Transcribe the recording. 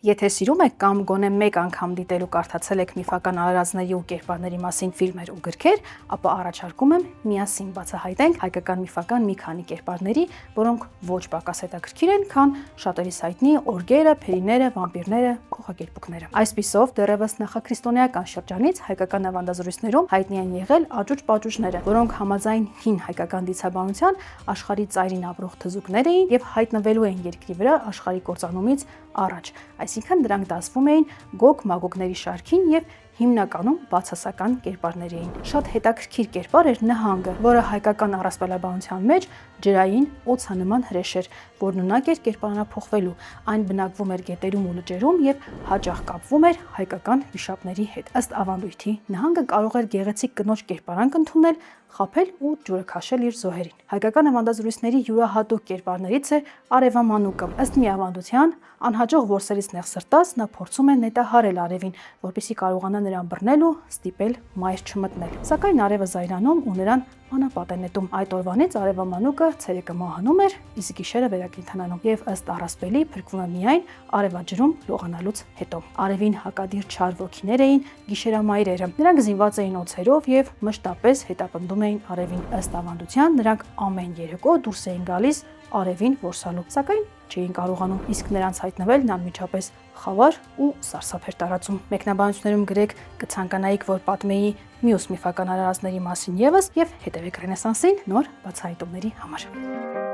Եթե սիրում եք կամ գոնե մեկ անգամ դիտել ու կարդացել եք միֆական արարածների ու կերպարների մասին ֆիլմեր ու գրքեր, ապա առաջարկում եմ միասին բացահայտենք հայկական միֆական մի քանի կերպարների, որոնք ոչ պակաս հետաքրքիր են, քան շատերիս հայտնի օրգերը, փերիները, վամպիրները, փոխակերպուկները։ Այսպիսով, դեռևս նախաքրիստոնեական շրջանից հայկական ավանդազրույցներում հայտնի են եղել աճուճ-պաճուճները, որոնք համաձայն հին հայկական դիցաբանության աշխարհի ծայրին ապրող թզուկներ էին եւ հայտնվելու էին երկրի վրա աշխարհի կործանումից առաջ, այսինքն դրանք դասվում էին գոգ-մագոգների շարքին եւ հիմնականում բացասական կերպարներ էին։ Շատ հետաքրքիր կերպար էր նհանգը, որը հայկական առասպելաբանության մեջ ջրային օձանման հրեշ էր, որն ունակ էր կերպարանափոխվելու, այն բնակվում էր գետերում ու լճերում եւ հաճախ կապվում էր հայկական վիշապների հետ։ Ըստ ավանդույթի, նհանգը կարող էր գեղեցիկ կնոջ կերպարանք ընդունել, խաբել ու ջուրը քաշել իր զոհերին։ Հայկական ավանդազրույցների յուրահատուկ կերպարներից է արևամանուկը։ Ըստ մի ավանդության, անհաջող որսերից նեղսրտած նա փորձում է նետահարել արևին, որպեսզի կարողանա նրան բռնել ու ստիպել մայր չմտնել։ Սակայն արևը զայրանում ու նրան անապատ է նետում։ Այդ օրվանից արևամանուկը ցերեկը մահանում էր, իսկ գիշերը վերակենդանանում եւ ըստ առասպելի փրկվում է միայն արևաջրում լողանալուց հետո։ Արևին հակադիր չար ոգիներ էին գիշերամայրերը։ Նրանք զինված էին օձերով եւ մշտապես հետապնդում էին արևին։ Ըստ ավանդության, նրանք ամեն երեկո դուրս էին գալիս արևին որսալու, սակայն չէին կարողանում, իսկ նրանց հայտնվելն անմիջապես խավար ու սարսափ էր տարածում։ Մեկնաբանություններում գրեք կցանկանայիք, որ պատմեի մյուս միֆական արարածների մասին եւս եւ հետեւեք Ռենեսանսին նոր բացահայտումների համար։